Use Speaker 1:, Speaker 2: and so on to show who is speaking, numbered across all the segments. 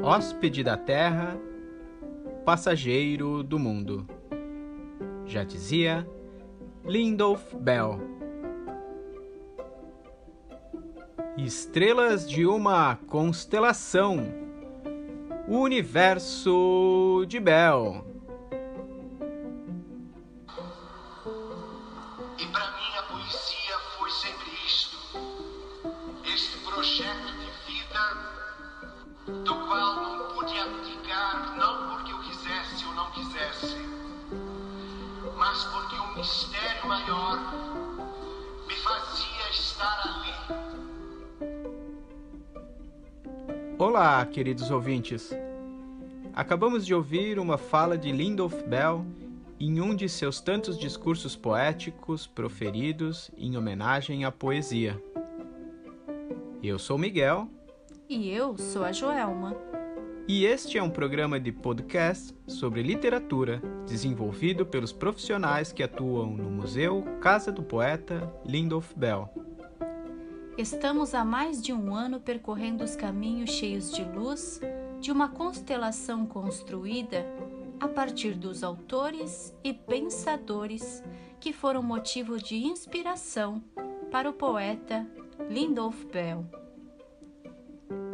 Speaker 1: hóspede da terra, passageiro do mundo. Já dizia Lindolf Bell. Estrelas de uma constelação, o universo de Bell.
Speaker 2: E para mim a poesia foi sempre isto, este projeto de vida do qual não pude abdicar, não porque eu quisesse ou não quisesse, mas porque um mistério maior me fazia estar ali.
Speaker 1: Olá, queridos ouvintes. Acabamos de ouvir uma fala de Lindolf Bell em um de seus tantos discursos poéticos proferidos em homenagem à poesia. Eu sou Miguel.
Speaker 3: E eu sou a Joelma.
Speaker 1: E este é um programa de podcast sobre literatura, desenvolvido pelos profissionais que atuam no Museu Casa do Poeta Lindolf Bell.
Speaker 3: Estamos há mais de um ano percorrendo os caminhos cheios de luz de uma constelação construída a partir dos autores e pensadores que foram motivo de inspiração para o poeta Lindolf Bell.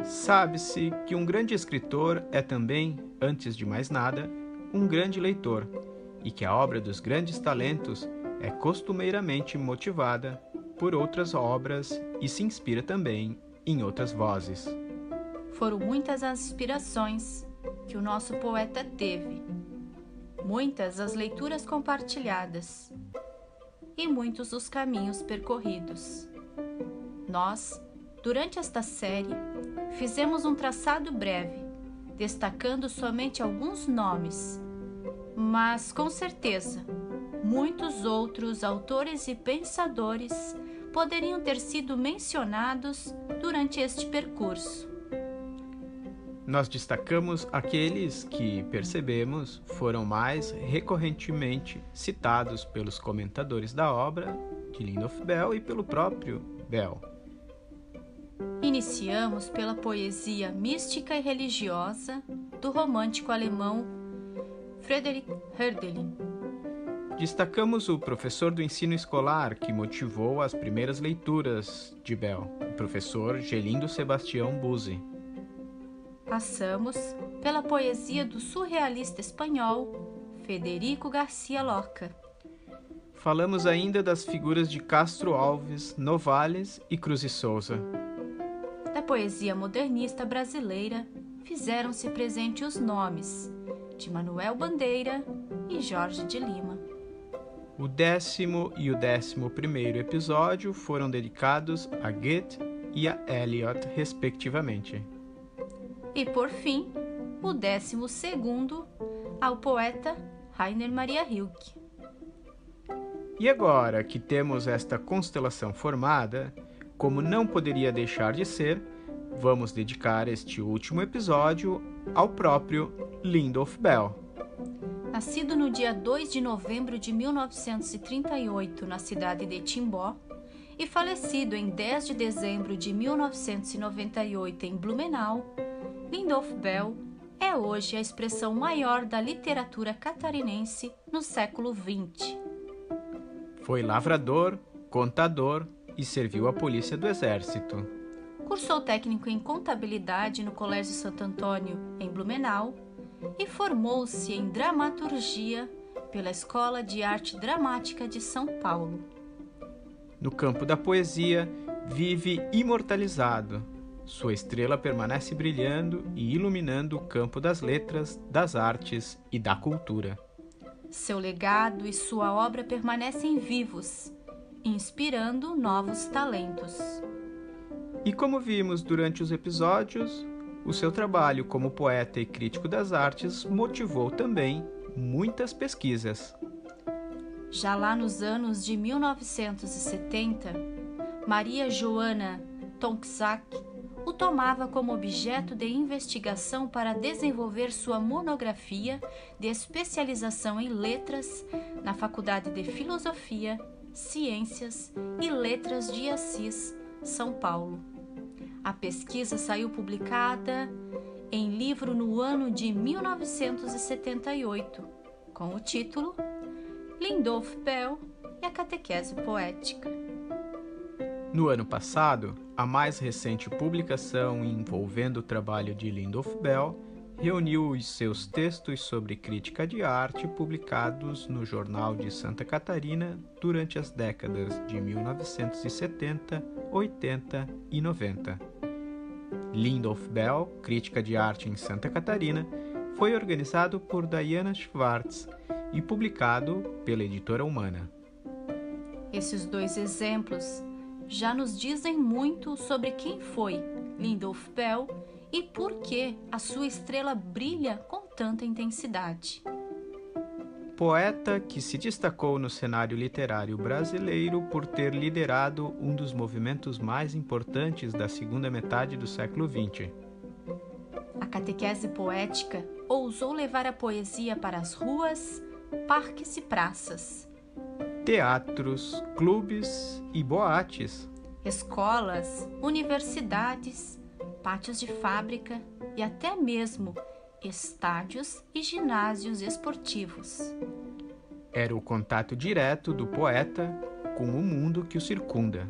Speaker 1: Sabe-se que um grande escritor é também, antes de mais nada, um grande leitor, e que a obra dos grandes talentos é costumeiramente motivada por outras obras e se inspira também em outras vozes.
Speaker 3: Foram muitas as inspirações que o nosso poeta teve, muitas as leituras compartilhadas e muitos os caminhos percorridos. Nós, durante esta série, fizemos um traçado breve, destacando somente alguns nomes, mas com certeza muitos outros autores e pensadores poderiam ter sido mencionados durante este percurso.
Speaker 1: Nós destacamos aqueles que, percebemos, foram mais recorrentemente citados pelos comentadores da obra de Lindolf Bell e pelo próprio Bell.
Speaker 3: Iniciamos pela poesia mística e religiosa do romântico alemão Friedrich Hölderlin.
Speaker 1: Destacamos o professor do ensino escolar que motivou as primeiras leituras de Bell, o professor Gelindo Sebastião Buzzi.
Speaker 3: Passamos pela poesia do surrealista espanhol Federico García Lorca.
Speaker 1: Falamos ainda das figuras de Castro Alves, Novales e Cruz e Souza.
Speaker 3: Da poesia modernista brasileira fizeram-se presentes os nomes de Manuel Bandeira e Jorge de Lima.
Speaker 1: O 10º e o 11º episódio foram dedicados a Goethe e a Eliot, respectivamente.
Speaker 3: E, por fim, o 12º ao poeta Rainer Maria Rilke.
Speaker 1: E agora que temos esta constelação formada, como não poderia deixar de ser, vamos dedicar este último episódio ao próprio Lindolf Bell.
Speaker 3: Nascido no dia 2 de novembro de 1938 na cidade de Timbó e falecido em 10 de dezembro de 1998 em Blumenau, Lindolf Bell é hoje a expressão maior da literatura catarinense no século XX.
Speaker 1: Foi lavrador, contador e serviu à polícia do Exército.
Speaker 3: Cursou técnico em contabilidade no Colégio Santo Antônio, em Blumenau, e formou-se em dramaturgia pela Escola de Arte Dramática de São Paulo.
Speaker 1: No campo da poesia, vive imortalizado. Sua estrela permanece brilhando e iluminando o campo das letras, das artes e da cultura.
Speaker 3: Seu legado e sua obra permanecem vivos, inspirando novos talentos.
Speaker 1: E como vimos durante os episódios, o seu trabalho como poeta e crítico das artes motivou também muitas pesquisas.
Speaker 3: Já lá nos anos de 1970, Maria Joana Tonczak o tomava como objeto de investigação para desenvolver sua monografia de especialização em letras na Faculdade de Filosofia, Ciências e Letras de Assis, São Paulo. A pesquisa saiu publicada em livro no ano de 1978, com o título Lindolf Bell e a Catequese Poética.
Speaker 1: No ano passado, a mais recente publicação envolvendo o trabalho de Lindolf Bell reuniu os seus textos sobre crítica de arte publicados no Jornal de Santa Catarina durante as décadas de 1970, 80 e 90. Lindolf Bell, Crítica de Arte em Santa Catarina, foi organizado por Diana Schwartz e publicado pela Editora Humana.
Speaker 3: Esses dois exemplos já nos dizem muito sobre quem foi Lindolf Bell e por que a sua estrela brilha com tanta intensidade.
Speaker 1: Poeta que se destacou no cenário literário brasileiro por ter liderado um dos movimentos mais importantes da segunda metade do século XX.
Speaker 3: A catequese poética ousou levar a poesia para as ruas, parques e praças,
Speaker 1: Teatros, clubes e boates,
Speaker 3: escolas, universidades, pátios de fábrica e até mesmo estádios e ginásios esportivos.
Speaker 1: Era o contato direto do poeta com o mundo que o circunda.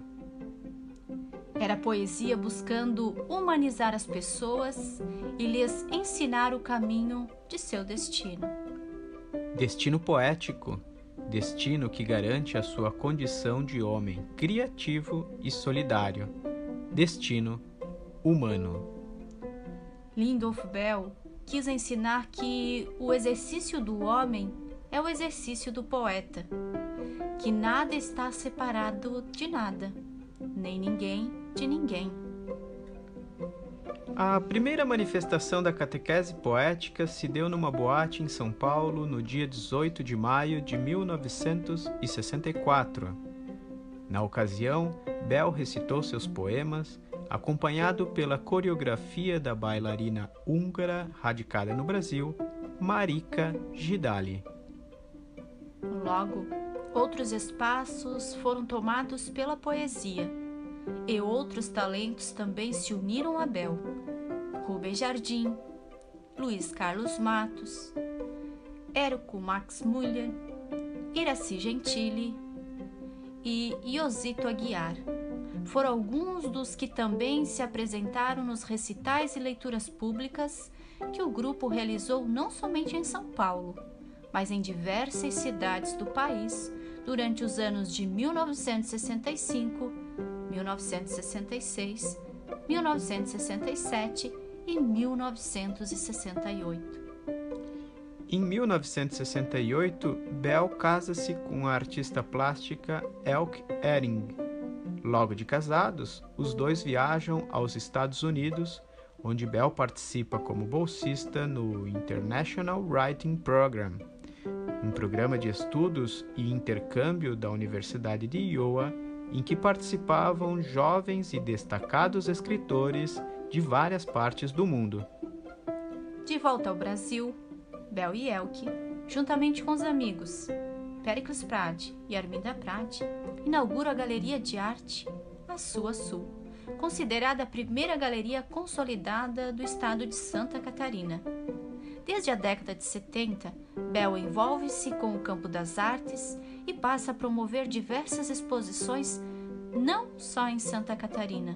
Speaker 3: Era a poesia buscando humanizar as pessoas e lhes ensinar o caminho de seu destino.
Speaker 1: Destino poético, destino que garante a sua condição de homem criativo e solidário. Destino humano.
Speaker 3: Lindolf Bell quis ensinar que o exercício do homem é o exercício do poeta, que nada está separado de nada, nem ninguém de ninguém.
Speaker 1: A primeira manifestação da catequese poética se deu numa boate em São Paulo no dia 18 de maio de 1964. Na ocasião, Bell recitou seus poemas, acompanhado pela coreografia da bailarina húngara radicada no Brasil, Marika Gidali.
Speaker 3: Logo, outros espaços foram tomados pela poesia, e outros talentos também se uniram a Bell. Rubem Jardim, Luiz Carlos Matos, Érico Max Müller, Iracy Gentili e Iosito Aguiar foram alguns dos que também se apresentaram nos recitais e leituras públicas que o grupo realizou não somente em São Paulo, mas em diversas cidades do país durante os anos de 1965, 1966, 1967 e 1968.
Speaker 1: Em 1968, Bell casa-se com a artista plástica Elke Ehring. Logo de casados, os dois viajam aos Estados Unidos, onde Bell participa como bolsista no International Writing Program, um programa de estudos e intercâmbio da Universidade de Iowa, em que participavam jovens e destacados escritores de várias partes do mundo.
Speaker 3: De volta ao Brasil, Bell e Elke, juntamente com os amigos Péricles Prade e Arminda Prade, inauguram a Galeria de Arte A Sua Sul, considerada a primeira galeria consolidada do estado de Santa Catarina. Desde a década de 70, Bell envolve-se com o campo das artes e passa a promover diversas exposições não só em Santa Catarina,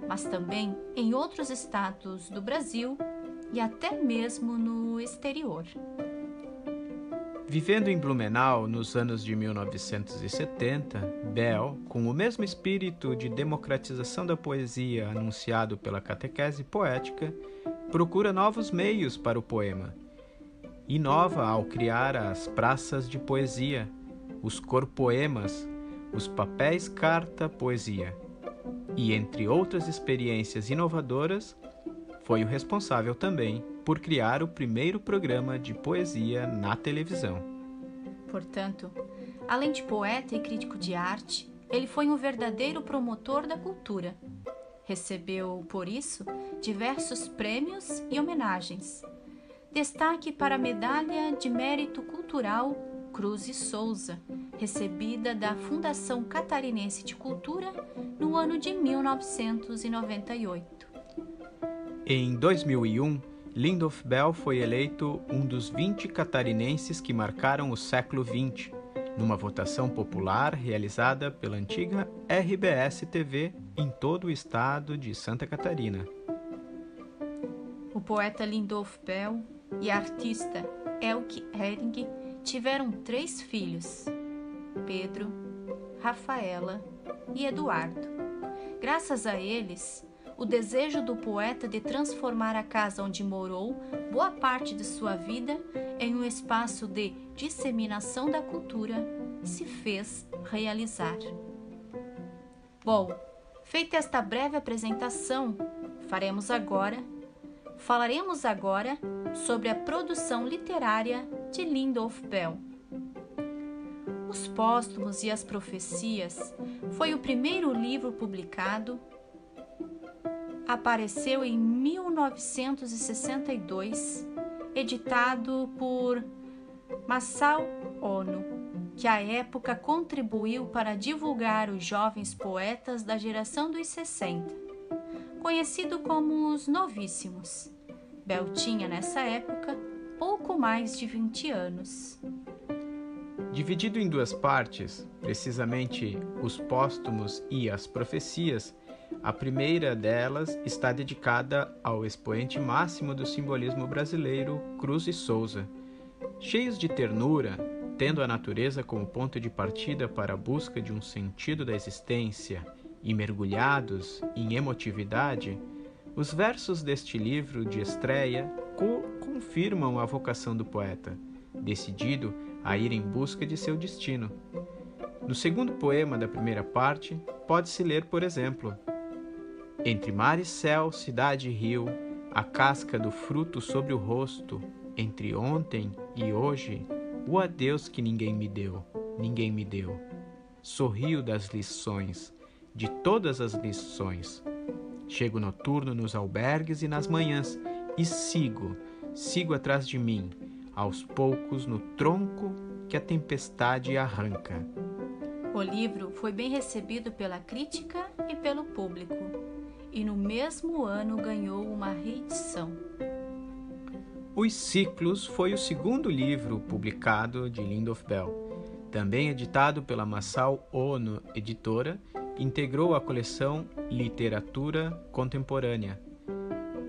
Speaker 3: mas também em outros estados do Brasil e até mesmo no exterior.
Speaker 1: Vivendo em Blumenau nos anos de 1970, Bell, com o mesmo espírito de democratização da poesia anunciado pela catequese poética, procura novos meios para o poema. Inova ao criar as praças de poesia, os corpoemas, os papéis carta poesia. E, entre outras experiências inovadoras, foi o responsável também por criar o primeiro programa de poesia na televisão.
Speaker 3: Portanto, além de poeta e crítico de arte, ele foi um verdadeiro promotor da cultura. Recebeu, por isso, diversos prêmios e homenagens. Destaque para a Medalha de Mérito Cultural Cruz e Souza, recebida da Fundação Catarinense de Cultura no ano de 1998.
Speaker 1: Em 2001, Lindolf Bell foi eleito um dos 20 catarinenses que marcaram o século XX, numa votação popular realizada pela antiga RBS-TV em todo o estado de Santa Catarina.
Speaker 3: O poeta Lindolf Bell e a artista Elke Hering tiveram 3 filhos, Pedro, Rafaela e Eduardo. Graças a eles, o desejo do poeta de transformar a casa onde morou boa parte de sua vida em um espaço de disseminação da cultura se fez realizar. Bom, feita esta breve apresentação, falaremos agora sobre a produção literária de Lindolf Bell. Os Póstumos e as Profecias foi o primeiro livro publicado. Apareceu em 1962, editado por Masao Ono, que à época contribuiu para divulgar os jovens poetas da geração dos 60, conhecido como os Novíssimos. Bell tinha, nessa época, pouco mais de 20 anos.
Speaker 1: Dividido em 2 partes, precisamente Os Póstumos e as Profecias, a primeira delas está dedicada ao expoente máximo do simbolismo brasileiro, Cruz e Souza. Cheios de ternura, tendo a natureza como ponto de partida para a busca de um sentido da existência e mergulhados em emotividade, os versos deste livro de estreia confirmam a vocação do poeta, decidido a ir em busca de seu destino. No segundo poema da primeira parte, pode-se ler, por exemplo: entre mar e céu, cidade e rio, a casca do fruto sobre o rosto, entre ontem e hoje, o adeus que ninguém me deu. Sorrio das lições, de todas as lições. Chego noturno nos albergues e nas manhãs, e sigo atrás de mim, aos poucos no tronco que a tempestade arranca.
Speaker 3: O livro foi bem recebido pela crítica e pelo público, e no mesmo ano ganhou uma reedição.
Speaker 1: Os Ciclos foi o segundo livro publicado de Lindolf Bell. Também editado pela Masao Ono Editora, integrou a coleção Literatura Contemporânea.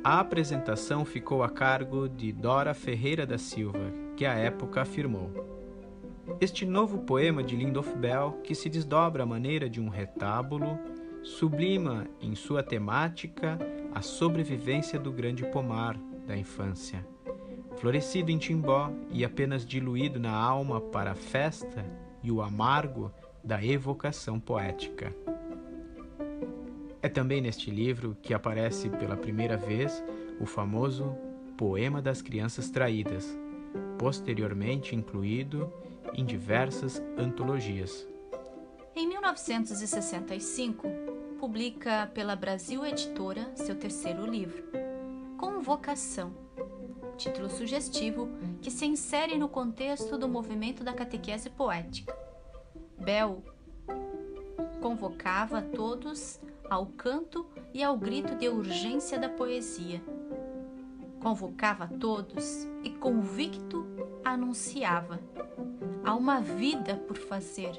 Speaker 1: A apresentação ficou a cargo de Dora Ferreira da Silva, que à época afirmou: este novo poema de Lindolf Bell, que se desdobra à maneira de um retábulo, sublima em sua temática a sobrevivência do grande pomar da infância, florescido em Timbó e apenas diluído na alma para a festa e o amargo da evocação poética. É também neste livro que aparece pela primeira vez o famoso Poema das Crianças Traídas, posteriormente incluído em diversas antologias.
Speaker 3: Em 1965, publica pela Brasil Editora seu terceiro livro, Convocação, título sugestivo que se insere no contexto do movimento da catequese poética. Bell convocava todos ao canto e ao grito de urgência da poesia. Convocava todos e convicto anunciava: há uma vida por fazer.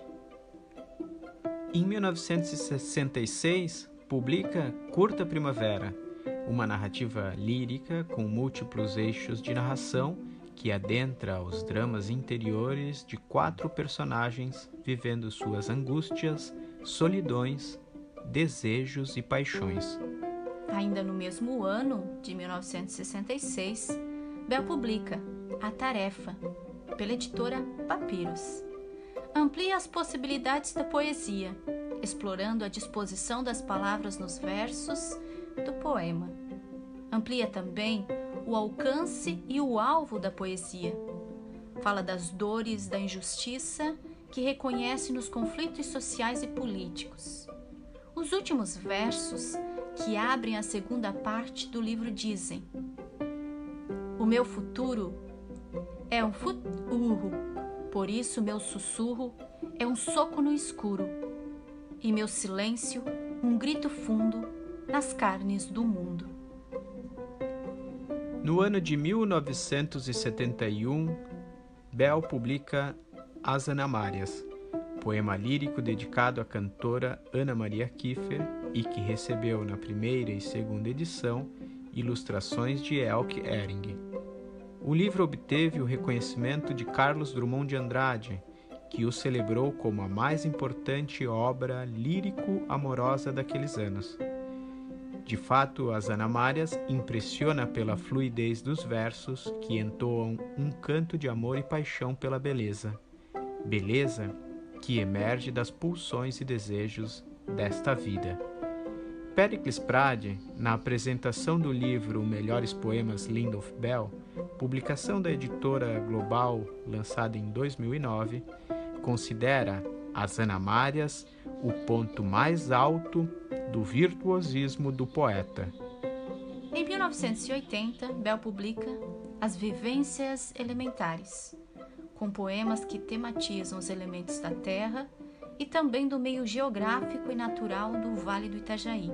Speaker 1: Em 1966, publica Curta Primavera, uma narrativa lírica com múltiplos eixos de narração que adentra os dramas interiores de 4 personagens vivendo suas angústias, solidões, desejos e paixões.
Speaker 3: Ainda no mesmo ano de 1966, Bell publica A Tarefa, pela editora Papiros. Amplia as possibilidades da poesia, explorando a disposição das palavras nos versos do poema. Amplia também o alcance e o alvo da poesia. Fala das dores da injustiça que reconhece nos conflitos sociais e políticos. Os últimos versos que abrem a segunda parte do livro dizem: o meu futuro é um urro, por isso meu sussurro é um soco no escuro, e meu silêncio um grito fundo nas carnes do mundo.
Speaker 1: No ano de 1971, Bell publica As Anamárias, poema lírico dedicado à cantora Ana Maria Kiefer e que recebeu na primeira e segunda edição ilustrações de Elke Ehring. O livro obteve o reconhecimento de Carlos Drummond de Andrade, que o celebrou como a mais importante obra lírico-amorosa daqueles anos. De fato, As Anamárias impressiona pela fluidez dos versos que entoam um canto de amor e paixão pela beleza. Beleza que emerge das pulsões e desejos desta vida. Pericles Prade, na apresentação do livro Melhores Poemas Lindolf Bell, publicação da editora Global lançada em 2009, considera As Anamárias o ponto mais alto do virtuosismo do poeta.
Speaker 3: Em 1980, Bell publica As Vivências Elementares, com poemas que tematizam os elementos da terra e também do meio geográfico e natural do Vale do Itajaí.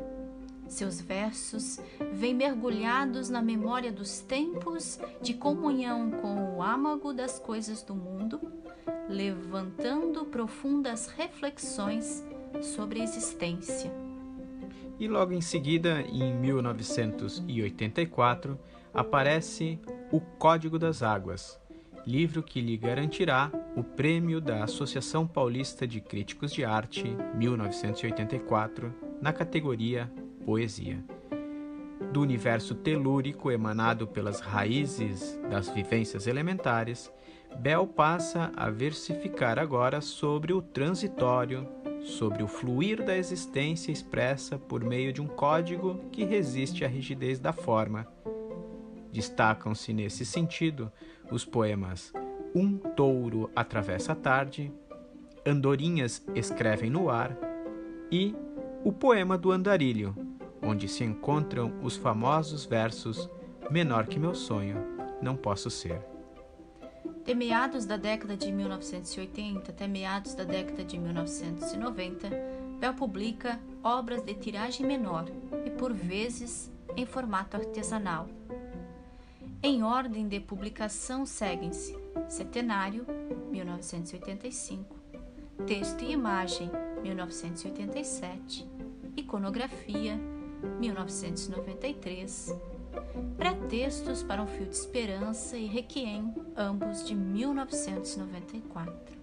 Speaker 3: Seus versos vêm mergulhados na memória dos tempos de comunhão com o âmago das coisas do mundo, levantando profundas reflexões sobre a existência.
Speaker 1: E logo em seguida, em 1984, aparece O Código das Águas, livro que lhe garantirá o prêmio da Associação Paulista de Críticos de Arte 1984 na categoria Poesia. Do universo telúrico emanado pelas raízes das vivências elementares, Bell passa a versificar agora sobre o transitório, sobre o fluir da existência expressa por meio de um código que resiste à rigidez da forma. Destacam-se nesse sentido os poemas Um Touro Atravessa a Tarde, Andorinhas Escrevem no Ar e o poema do Andarilho, onde se encontram os famosos versos Menor que meu sonho, não posso ser.
Speaker 3: De meados da década de 1980 até meados da década de 1990, Bell publica obras de tiragem menor e, por vezes, em formato artesanal. Em ordem de publicação seguem-se Centenário, 1985, Texto e Imagem, 1987, Iconografia, 1993, Pretextos para um Fio de Esperança e Requiem, ambos de 1994.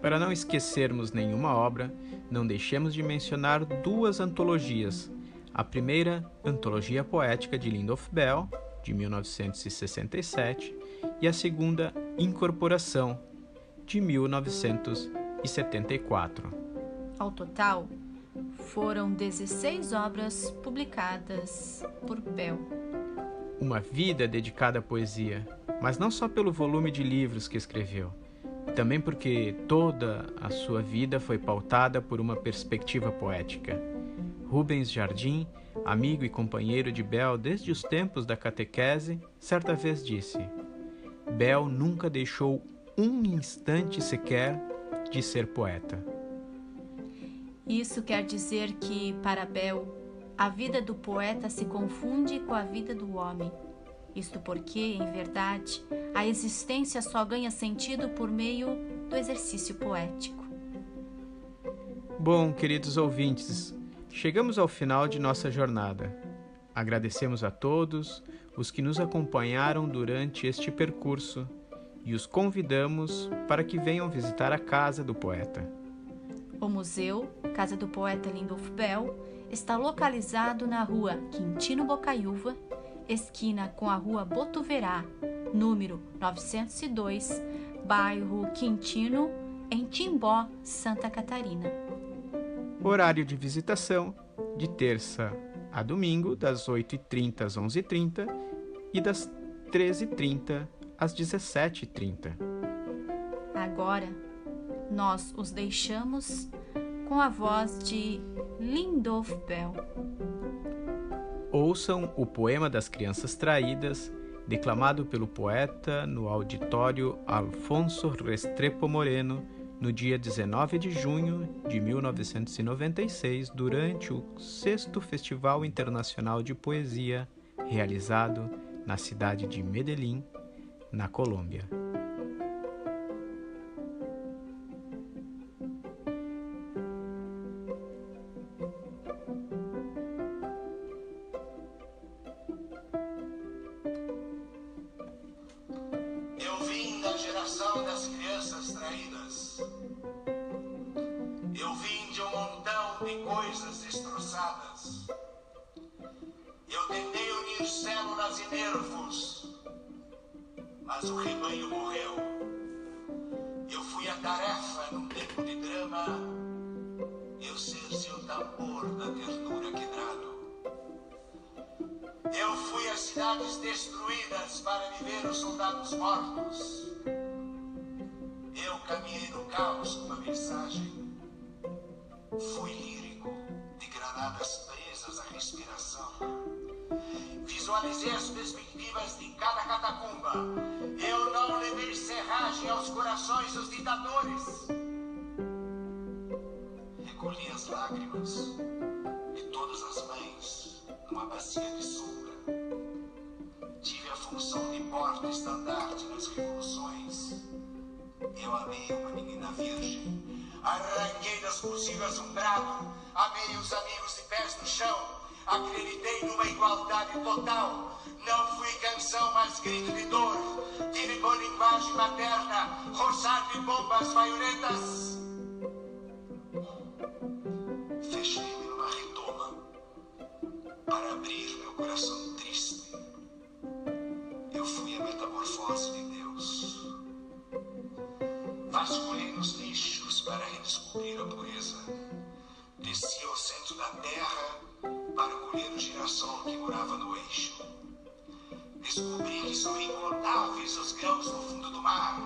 Speaker 1: Para não esquecermos nenhuma obra, não deixemos de mencionar duas antologias. A primeira, Antologia Poética de Lindolf Bell, de 1967, e a segunda, Incorporação, de 1974.
Speaker 3: Ao total, foram 16 obras publicadas por Bell.
Speaker 1: Uma vida dedicada à poesia, mas não só pelo volume de livros que escreveu, também porque toda a sua vida foi pautada por uma perspectiva poética. Rubens Jardim, amigo e companheiro de Bell desde os tempos da catequese, certa vez disse: Bell nunca deixou um instante sequer de ser poeta.
Speaker 3: Isso quer dizer que, para Bell, a vida do poeta se confunde com a vida do homem. Isto porque, em verdade, a existência só ganha sentido por meio do exercício poético.
Speaker 1: Bom, queridos ouvintes, chegamos ao final de nossa jornada. Agradecemos a todos os que nos acompanharam durante este percurso e os convidamos para que venham visitar a Casa do Poeta.
Speaker 3: O Museu Casa do Poeta Lindolf Bell está localizado na rua Quintino Bocaiúva, esquina com a rua Botuverá, número 902, bairro Quintino, em Timbó, Santa Catarina.
Speaker 1: Horário de visitação, de terça a domingo, das 8h30 às 11h30 e das 13h30 às 17h30.
Speaker 3: Agora, nós os deixamos com a voz de Lindolf Bell.
Speaker 1: Ouçam o Poema das Crianças Traídas, declamado pelo poeta no auditório Alfonso Restrepo Moreno, no dia 19 de junho de 1996, durante o 6º Festival Internacional de Poesia, realizado na cidade de Medellín, na Colômbia.
Speaker 2: Eu vim da geração das crianças traídas. Eu vim de um montão de coisas destroçadas. Eu tentei unir células e nervos, mas o rebanho morreu. Eu fui a tarefa num tempo de drama. Eu cercei o tambor da ternura quebrado. Eu fui às cidades destruídas para viver os soldados mortos. Eu caminhei no caos com uma mensagem. Fui lírico, de granadas presas à respiração. Visualizei as perspectivas de cada catacumba. Eu não levei serragem aos corações dos ditadores. Recolhi as lágrimas de todas as mães numa bacia de sombra. Tive a função de porta-estandarte nas revoluções. Eu amei uma menina virgem. Arranquei das possíveis um brado. Amei os amigos de pés no chão. Acreditei numa igualdade total. Não fui canção, mas grito de dor. Tive por linguagem materna roçar de bombas baionetas. Fechei-me numa redoma para abrir meu coração triste. Eu fui a metamorfose de Deus. Vasculhei nos lixos para redescobrir a pureza. Desci ao centro da terra para colher o girassol que morava no eixo. Descobri que são incontáveis os grãos no fundo do mar,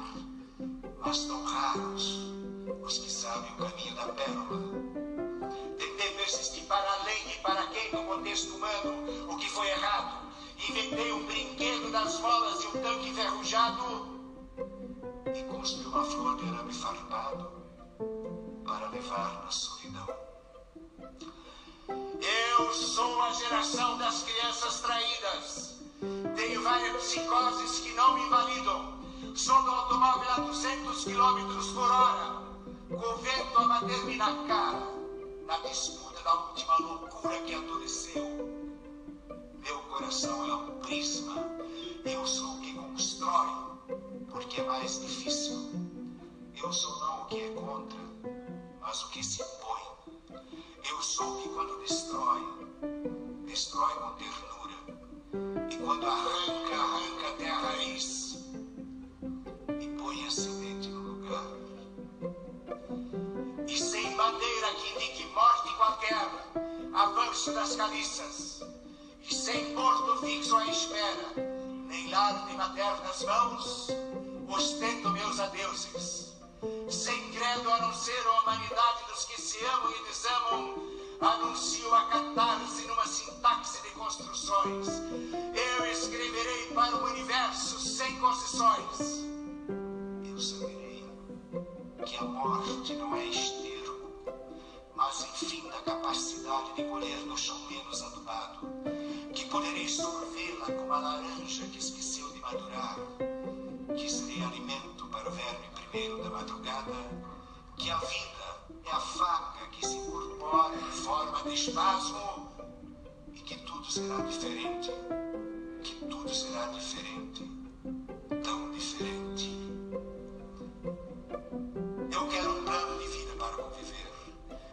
Speaker 2: mas tão raros os que sabem o caminho da pérola. Tentei persistir para além e para quem no contexto humano o que foi errado. Inventei um brinquedo das molas de um tanque enferrujado e construí uma flor de arame farpado para levar na solidão. Eu sou a geração das crianças traídas. Tenho várias psicoses que não me invalidam. Sou do automóvel a 200 km por hora, com o vento a bater-me na cara, na disputa da última loucura que adoeceu. Meu coração é um prisma. Eu sou o que constrói, porque é mais difícil. Eu sou não o que é contra, mas o que se impõe. Eu sou o que quando destrói, destrói com ternura. E quando arranca até a raiz e põe a semente no lugar. E sem bandeira que indique morte qualquer, avanço das caliças. E sem porto fixo à espera, nem lar de maternas mãos, ostento meus adeuses. Sem credo a não ser a humanidade dos que se amam e desamam, anuncio a catarse numa sintaxe de construções. Eu escreverei para o universo sem concessões. Eu saberei que a morte não é esterco, mas enfim da capacidade de colher no chão menos adubado, que poderei sorvê-la como a laranja que esqueceu de madurar, que serei alimento para o verme primeiro da madrugada, que a vida é a faca que se incorpora em forma de espasmo e que tudo será diferente, tão diferente. Eu quero um plano de vida para conviver.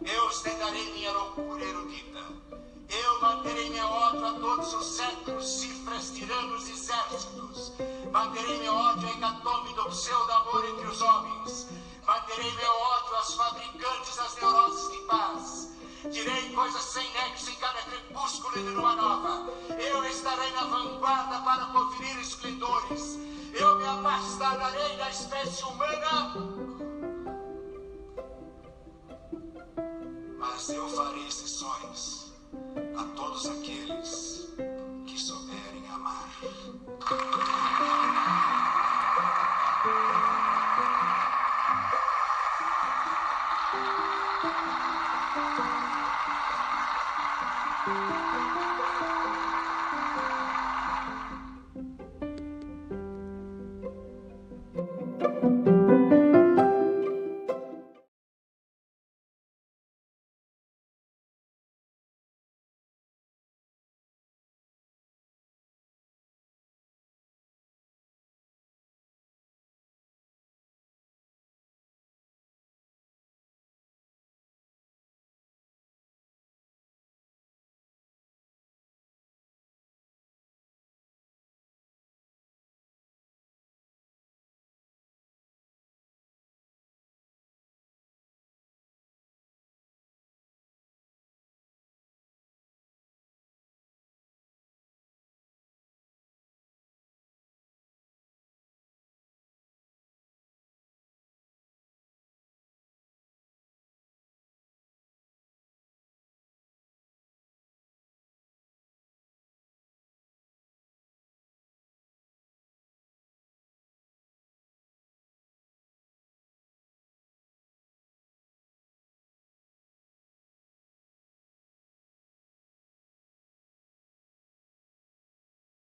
Speaker 2: Eu ostentarei minha loucura erudita. Eu manterei meu ódio a todos os séculos, cifras, tiranos e exércitos. Manterei meu ódio à hecatombe do pseudo-amor entre os homens. Manterei meu ódio aos fabricantes das neuroses de paz. Direi coisas sem nexo em cada crepúsculo de lua nova. Eu estarei na vanguarda para conferir esplendores. Eu me afastarei da espécie humana, mas eu farei exceções a todos aqueles que souberem amar.